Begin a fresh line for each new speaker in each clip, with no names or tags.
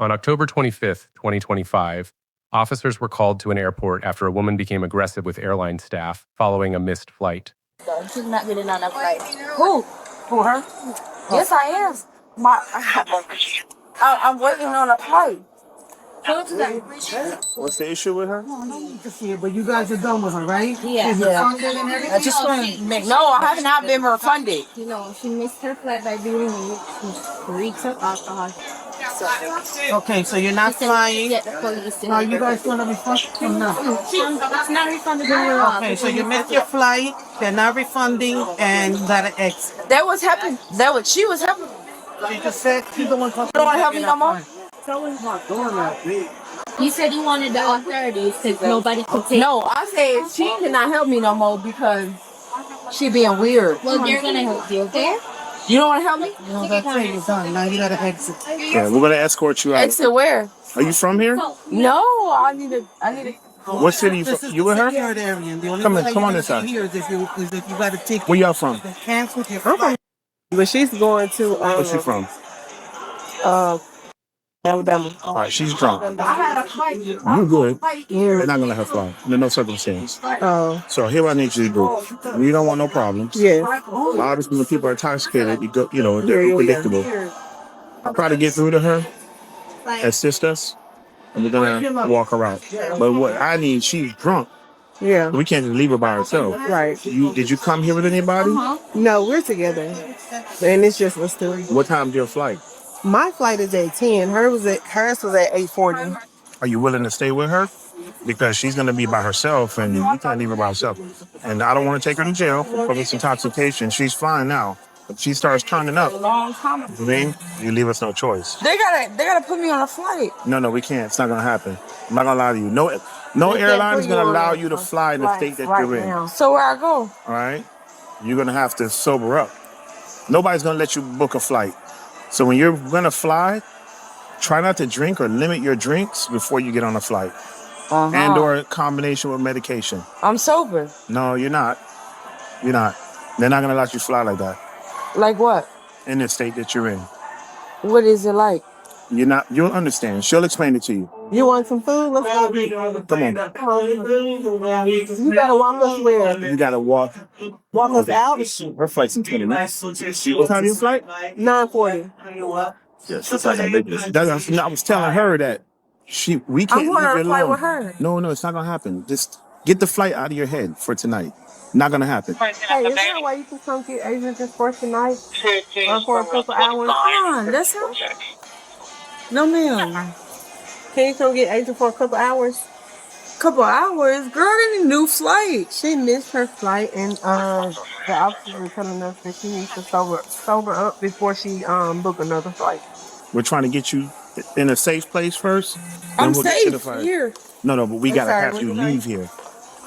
On October 25th, 2025, officers were called to an airport after a woman became aggressive with airline staff following a missed flight.
She's not getting on that flight. Who? Who, her? Yes, I am. I'm waiting on a flight.
What's the issue with her?
But you guys are done with her, right?
Yeah.
Is it funded and everything?
I just want to make. No, I have not been refunded.
You know, she missed her flight by being late. She reeks of alcohol.
Okay, so you're not flying.
Get the police in.
Are you guys going to be funded or not?
It's not refunded.
Okay, so you missed your flight. They're not refunding, and you got to exit.
That was happening. She was helping.
She just said she's the one talking.
You don't want to help me no more?
You said you wanted the authorities because nobody could take.
No, I said she cannot help me no more because she being weird.
Well, they're gonna help you, okay?
You don't want to help me?
No, that's it. You're done. Now you got to exit.
Yeah, we're gonna escort you out.
Exit where?
Are you from here?
No, I need to.
What city you from? You with her? Come on this side.
Here is if you got a ticket.
Where y'all from?
Cancel your flight.
But she's going to
Where's she from?
Alabama.
All right, she's drunk.
I had a fight.
You good? They're not gonna let her fly. Under no circumstance.
Oh,
So here what I need you to do. We don't want no problems.
yes.
Obviously, when people are intoxicated, they're unpredictable. Try to get through to her, assist us, and we're gonna walk her out. But what I need, she's drunk.
Yeah.
We can't just leave her by herself.
Right.
Did you come here with anybody?
No, we're together. And it's just us two.
What time's your flight?
My flight is at 10. Hers was at 8:40.
Are you willing to stay with her? Because she's going to be by herself, and you can't leave her by herself. And I don't want to take her to jail for this intoxication. She's fine now. If she starts turning up, you leave us no choice.
They gotta put me on a flight.
No, we can't. It's not going to happen. I'm not going to lie to you. No airline is going to allow you to fly in the state that you're in. All
So where I go?
right? You're going to have to sober up. Nobody's going to let you book a flight. So when you're going to fly, try not to drink or limit your drinks before you get on a flight. And or a combination with medication.
I'm sober.
No, you're not. You're not. They're not going to let you fly like that
Like what?
in the state that you're in.
What is it like?
You're not. You'll understand. She'll explain it to you.
You want some food? Let's go.
Come on.
You gotta walk us where?
You got to walk.
Walk us out?
Her flight's in 20 minutes. What time is your flight?
9:40.
I was telling her that we can't
I want
leave
her
her
to fly
alone.
with her.
No, it's not going to happen. Just get the flight out of your head for tonight. Not going to happen.
Hey, is there a way you can come get Asian just for tonight? Or for a couple hours?
That's her. No, ma'am.
Can you come get Asian for a couple hours?
Couple hours, girl. I need a new flight.
She missed her flight, and the officers were telling us that she needs to sober up before she book another flight.
We're trying to get you in a safe place first.
I'm
then we'll get you the
safe
flight.
here.
No, but we got to
sorry,
have
what
you
you say?
leave here.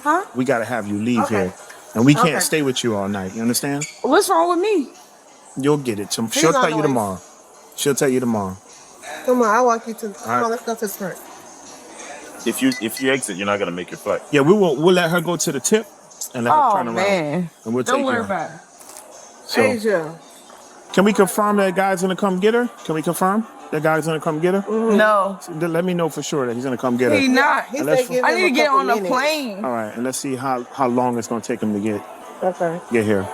Huh?
We got to have you leave here. And we can't
Okay.
stay with you all night. You understand?
What's wrong with me?
You'll get it. She'll
on
tell you
noise.
tomorrow. She'll tell you tomorrow.
Come on, I'll walk you to. Come
right.
on, let's go to the front.
If you exit, you're not gonna make your flight.
Yeah, we'll let her go to the tip and let her
Oh
turn around.
man,
And we'll
don't
take
worry
her.
about it.
So,
Asia.
can we confirm that guy's going to come get her? Can we confirm that guy's going to come get her?
No,
Let me know for sure that he's going to come get her.
he not.
He
Let's-
said give
I
him
need to
a
get
couple
on a
minutes.
plane.
All right, and let's see how long it's going to take him to
Okay.
get here.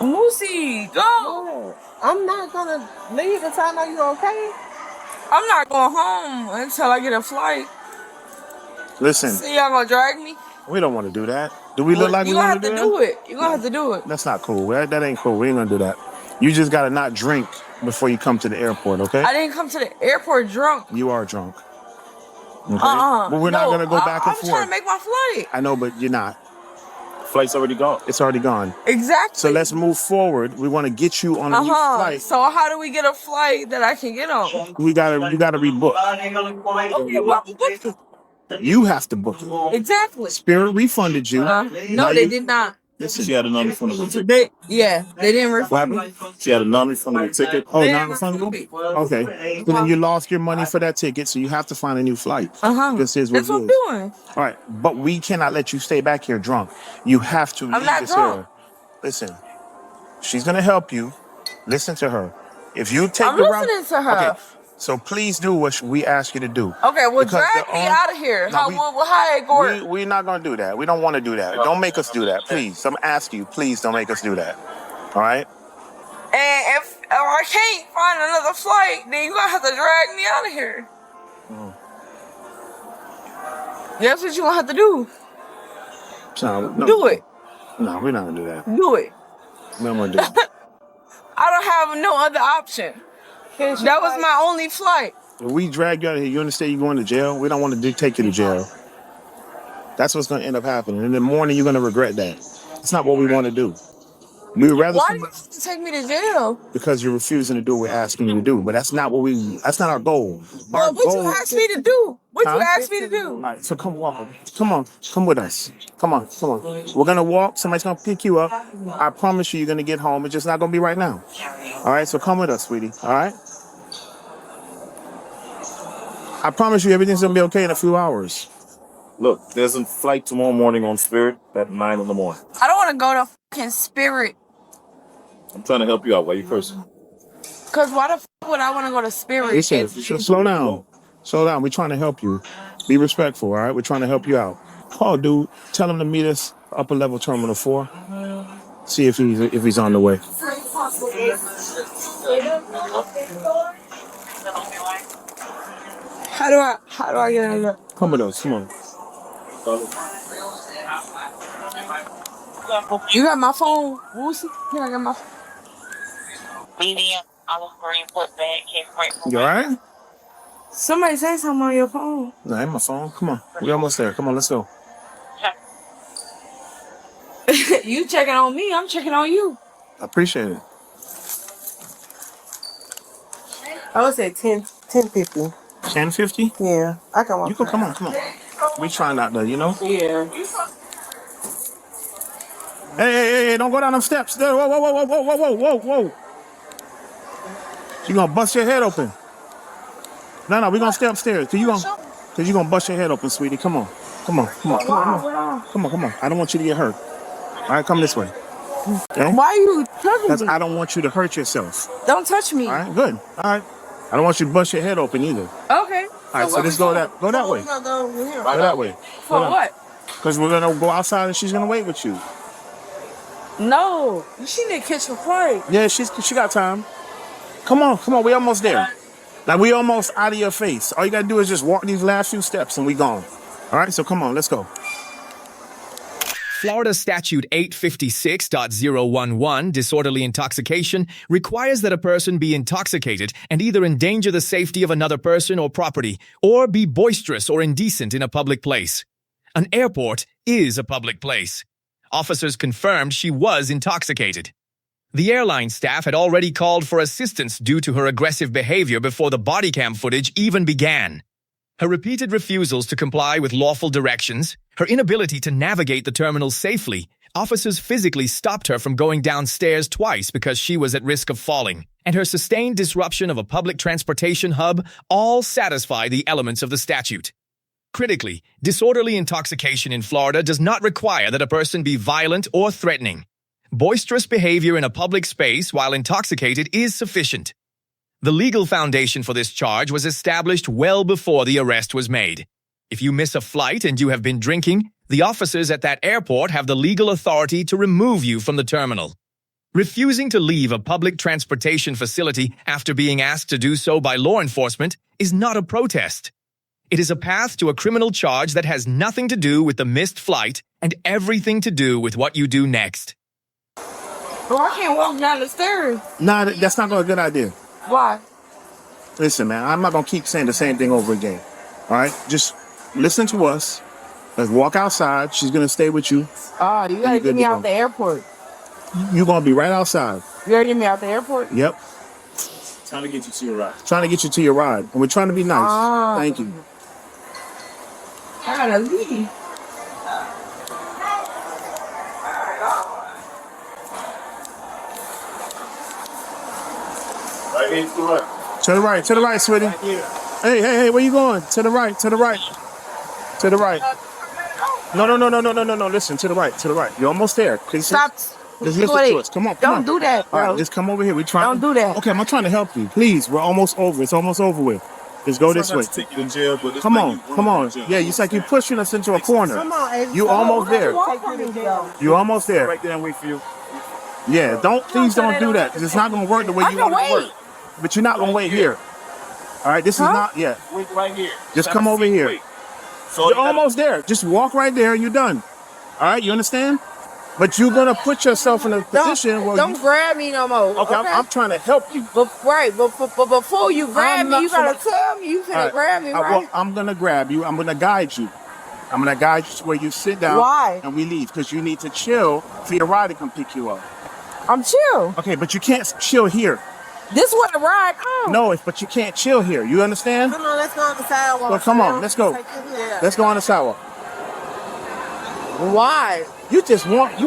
Lucy, go.
I'm not gonna leave until I know you're okay.
I'm not going home until I get a flight.
Listen,
So y'all gonna drag me?
we don't want to do that. Do we look like
You
we
gonna
want
have
to
to
do that?
do it. You gonna have to do it.
That's not cool. That ain't cool. We ain't going to do that. You just got to not drink before you come to the airport, okay?
I didn't come to the airport drunk.
You are drunk. Okay? But we're not
No,
going to go back and
I'm trying to
forth.
make my flight.
I know, but you're not.
Flight's already gone.
It's already gone.
Exactly.
So let's move forward. We want to get you on a new flight.
So how do we get a flight that I can get on?
You gotta rebook.
Okay, well,
You have to book it.
exactly.
Spirit refunded you.
No, they did not.
Listen,
She had a non-refundable ticket.
They didn't refund me.
She had a non-refundable ticket.
Oh,
They
not
didn't
refundable?
refund me.
Okay. So then you lost your money for that ticket, so you have to find a new flight. This is
That's what I'm
it is.
doing.
All right, but we cannot let you stay back here drunk. You have to leave
not
this
drunk.
area. Listen, she's gonna help you. Listen to her. If you take
I'm
the route,
listening to her.
okay. So please do what we ask you to do.
Okay, well,
Because
drag
the
me
own-
out of here.
No,
How it work?
We're not gonna do that. We don't want to do that. Don't make us do that, please. I'm asking you, please don't make us do that. All right?
And if I can't find another flight, then you're gonna have to drag me out of here. That's what you're gonna have to do.
No,
Do it.
No, we're not gonna do that.
Do it.
We're not gonna do it.
I don't have no other option. That was my only flight.
If we drag you out of here, you understand you're going to jail? We don't want to take you to jail. That's what's going to end up happening. In the morning, you're going to regret that. It's not what we want to do. We would rather
Why do you have to take me to jail?
because you're refusing to do what we're asking you to do. But that's not that's not our goal.
Well, what you asked me to do? What you
Huh?
asked me to do?
All right, so come walk. Come on. Come with us. Come on. We're going to walk. Somebody's going to pick you up. I promise you're going to get home. It's just not going to be right now. All right, so come with us, sweetie. All right? I promise you everything's going to be okay in a few hours.
Look, there's a flight tomorrow morning on Spirit at 9 in the morning.
I don't want to go to fucking Spirit.
I'm trying to help you out. Why you cursing?
Cause why the fuck would I want to go to Spirit?
Listen, slow down. Slow down. We're trying to help you. Be respectful, all right? We're trying to help you out. Call dude. Tell him to meet us upper level terminal 4. See if he's on the way.
How do I get out of there?
Come with us. Come on.
You got my phone, Woosie? Can I get my phone?
You all right?
Somebody say something on your phone.
No, ain't my phone. Come on. We're almost there. Come on, let's go.
You checking on me, I'm checking on you.
I appreciate it.
I would say 10:50.
10:50?
Yeah, I can walk.
You can come on. We trying out there, you know?
Yeah.
Hey, don't go down them steps. Whoa. You gonna bust your head open. No, we gonna stay upstairs. Cause you gonna bust your head open, sweetie. Come on. Come on. I don't want you to get hurt. All right, come this way. Okay?
Why are you touching
Because
me?
I don't want you to hurt yourself.
Don't touch me.
All right, good. All right. I don't want you to bust your head open either.
Okay.
All right, so just go that way. Go that way.
For what?
Because we're gonna go outside and she's gonna wait with you.
No, she didn't catch a flight.
Yeah, she got time. Come on, we almost there. Like we almost out of your face. All you gotta do is just walk these last few steps and we gone. All right, so come on, let's go.
Florida Statute 856.011, disorderly intoxication, requires that a person be intoxicated and either endanger the safety of another person or property, or be boisterous or indecent in a public place. An airport is a public place. Officers confirmed she was intoxicated. The airline staff had already called for assistance due to her aggressive behavior before the bodycam footage even began. Her repeated refusals to comply with lawful directions, her inability to navigate the terminal safely, officers physically stopped her from going downstairs twice because she was at risk of falling, and her sustained disruption of a public transportation hub all satisfy the elements of the statute. Critically, disorderly intoxication in Florida does not require that a person be violent or threatening. Boisterous behavior in a public space while intoxicated is sufficient. The legal foundation for this charge was established well before the arrest was made. If you miss a flight and you have been drinking, the officers at that airport have the legal authority to remove you from the terminal. Refusing to leave a public transportation facility after being asked to do so by law enforcement is not a protest. It is a path to a criminal charge that has nothing to do with the missed flight and everything to do with what you do next.
Well, I can't walk down the stairs.
Nah, that's not a good idea.
Why?
Listen, man, I'm not gonna keep saying the same thing over again. All right, just listen to us. Let's walk outside. She's gonna stay with you.
You gotta get me out the airport.
You're gonna be right outside.
You gotta get me out the airport?
Yep.
Trying to get you to your ride.
Trying to get you to your ride, and we're trying to be nice. Thank you.
I gotta leave.
Right here to the right.
To the right, sweetie. Hey, where you going? To the right. To the right. No. Listen, to the right. You're almost there. Please.
Stop
Just listen
Wait,
to us. Come on.
don't do that,
All
bro.
right, just come over here. We trying.
Don't do that.
Okay, I'm trying to help you. Please, we're almost over. It's almost over with. Just go this way.
Take you to jail, but
Come on. Yeah, it's like you're pushing us into a corner.
Come on, Avis.
You almost there. You almost there.
right there and wait for you.
Yeah, please don't do that, because it's not gonna work the way you want it to work. But you're not gonna wait here. All right, this is not yet.
Wait right here.
Just come over here.
Wait. So
You're almost there. Just walk right there and you're done. All right, you understand? But you're gonna put yourself in a position where
Don't grab me no more.
okay, I'm trying to help you.
But before you grab
I'm
me, you
not-
gotta tell me you finna
All right,
grab me, right?
I'm gonna grab you. I'm gonna guide you. I'm gonna guide you to where you sit down.
Why?
And we leave, because you need to chill for your ride to come pick you up.
I'm chill.
Okay, but you can't chill here.
This where the ride comes.
No, but you can't chill here. You understand?
Come on, let's go on the sidewalk.
Well, come on, let's go. Let's go on the sidewalk.
Why?
You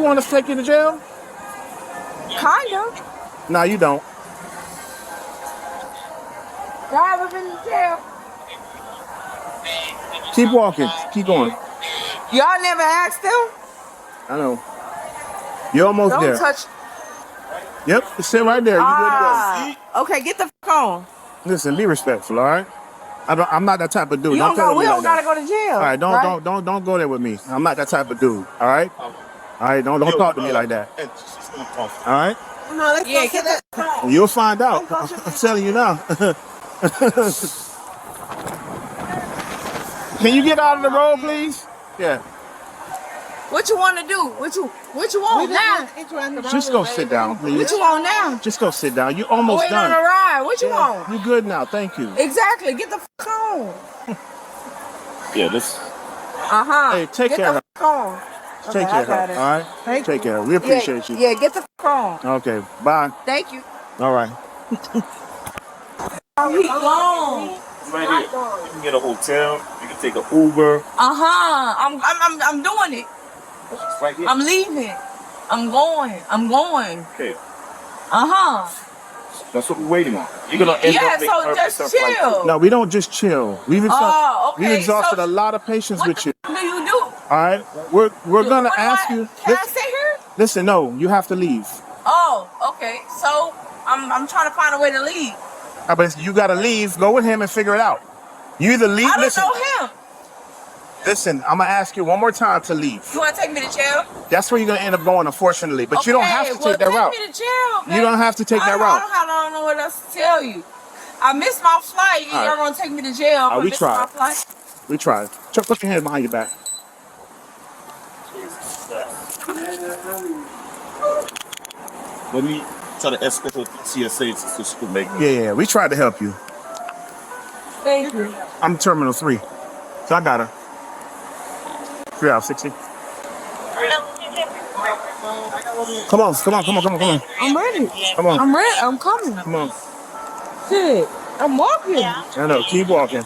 want us to take you to jail?
Kind of.
No, you don't.
Drive up in the jail.
Keep walking. Keep going.
Y'all never asked them?
I know. You're almost
Don't
there.
touch.
Yep, sit right there. You good to
Okay, get the on.
go. Listen, be respectful, all right? I'm not that type of dude.
We don't
tell me like
gotta
that.
go to jail.
All right, don't go there with me. I'm not that type of dude. All right? All right, don't talk to me like that. All right?
No, let's go
Get the
You'll find out. I'm telling you now. Can you get out of the road, please? Yeah.
What you want to do? What you want now?
Just go sit down, please.
What you want now?
Just go sit down. You're almost
Waiting on
done.
the ride. What you want?
You good now? Thank you.
Exactly. Get the on.
Yeah, this.
Hey, take care of her.
On.
Take care of her. All right? Take care. We appreciate you.
Yeah, get the on.
Okay. Bye.
Thank you.
All right.
He gone.
Right here. You can get a hotel. You can take an Uber.
I'm doing it.
It's right here.
I'm leaving. I'm going.
Okay. That's what we're waiting on. You're gonna end
Yeah,
up making
so
her
just
herself like
chill.
No, we don't just chill. We've
Okay,
exhausted
so
a lot of patience
what
with you.
the do you do?
All right? We're gonna
What do
ask
I-
you.
Can I sit here?
Listen, no, you have to leave.
Oh, okay. So I'm trying to find a way to leave.
But you gotta leave. Go with him and figure it out. You either leave.
I don't
Listen,
know him.
listen. I'm gonna ask you one more time to leave.
You want to take me to jail?
That's where you're gonna end up going, unfortunately. But you don't have to take that route.
Take me to jail, man.
You don't have to take that route.
I don't know what else to tell you. I missed my flight.
All right.
You're gonna take me to jail.
We
missed
tried.
My flight.
We tried. Chuck, put your hand behind your back.
Let me try to escort her to CSA so she can make me.
Yeah, we tried to help you.
Thank you.
I'm Terminal 3. So I got her. 3 out of 60. Come on.
I'm ready.
Come on.
I'm ready. I'm coming.
Come on.
Shit. I'm walking.
I know. Keep walking.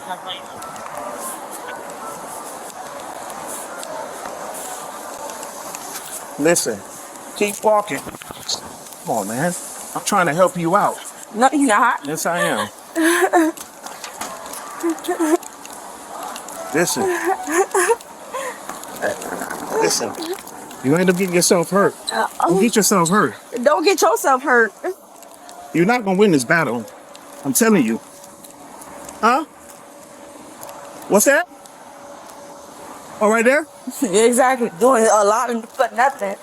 Listen. Keep walking. Come on, man. I'm trying to help you out.
No, you're not.
Yes, I am. Listen. You end up getting yourself hurt. Don't get yourself hurt.
Don't get yourself hurt.
You're not going to win this battle. I'm telling you. Huh? What's that? Oh, right there?
Exactly. Doing a lot but nothing.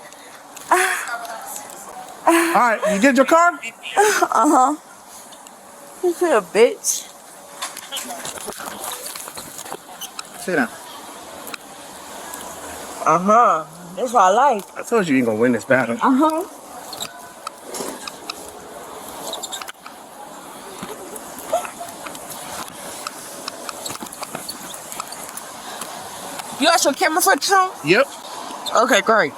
All right. You get your car?
You're a bitch.
Sit down.
That's what I like.
I told you ain't going to win this battle.
You got your camera footage on?
Yep.
Okay, great.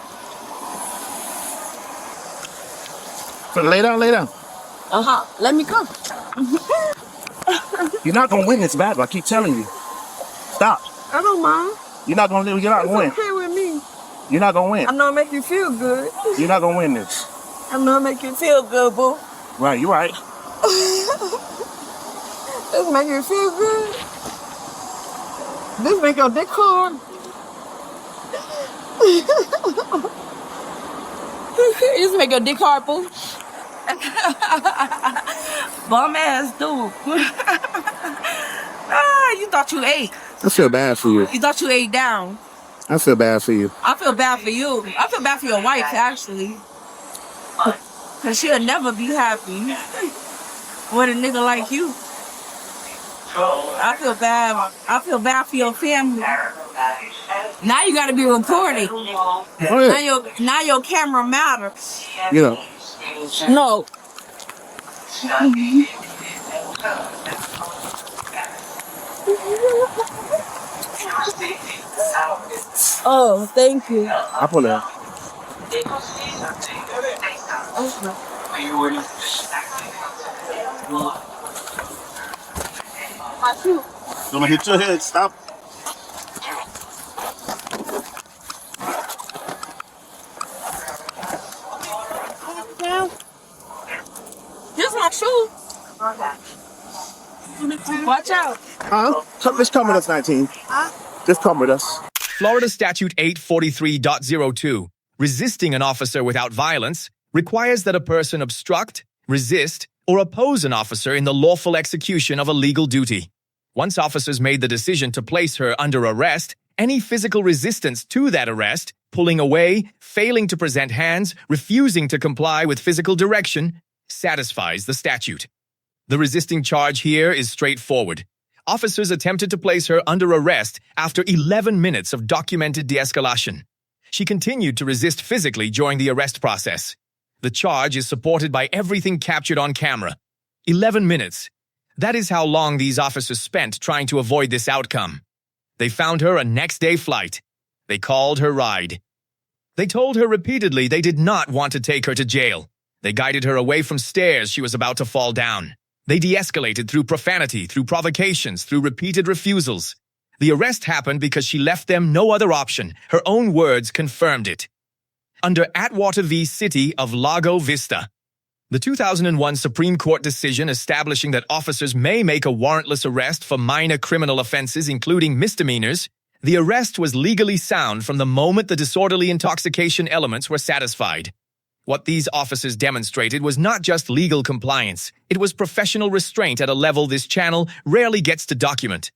So lay down.
Let me come.
You're not going to win this battle. I keep telling you. Stop.
I don't mind.
You're not going to win.
Okay with me.
You're not going to
I
win.
know it make you feel good.
You're not going to win this.
I know it make you feel good, boo.
Right, you're right.
This make you feel good. This make your dick hard. You just make your dick hard, boo. Bum ass dude. You thought you ate.
I feel bad for you.
You thought you ate down.
I feel bad for you.
I feel bad for you. I feel bad for your wife, actually. Because she'll never be happy with a nigga like you. I feel bad. I feel bad for your family. Now you gotta be reported.
Oh, yeah.
Now your camera matters.
You know.
No. Oh, thank you.
I pull that.
I'm gonna hit your head. Stop.
Here's my shoe. Watch out.
Huh? Just come with us, 19. Just come with us.
Florida Statute 843.02, resisting an officer without violence, requires that a person obstruct, resist, or oppose an officer in the lawful execution of a legal duty. Once officers made the decision to place her under arrest, any physical resistance to that arrest, pulling away, failing to present hands, refusing to comply with physical direction, satisfies the statute. The resisting charge here is straightforward. Officers attempted to place her under arrest after 11 minutes of documented de-escalation. She continued to resist physically during the arrest process. The charge is supported by everything captured on camera. 11 minutes. That is how long these officers spent trying to avoid this outcome. They found her a next-day flight. They called her ride. They told her repeatedly they did not want to take her to jail. They guided her away from stairs she was about to fall down. They de-escalated through profanity, through provocations, through repeated refusals. The arrest happened because she left them no other option. Her own words confirmed it. Under Atwater v. City of Lago Vista, the 2001 Supreme Court decision establishing that officers may make a warrantless arrest for minor criminal offenses, including misdemeanors, the arrest was legally sound from the moment the disorderly intoxication elements were satisfied. What these officers demonstrated was not just legal compliance, it was professional restraint at a level this channel rarely gets to document.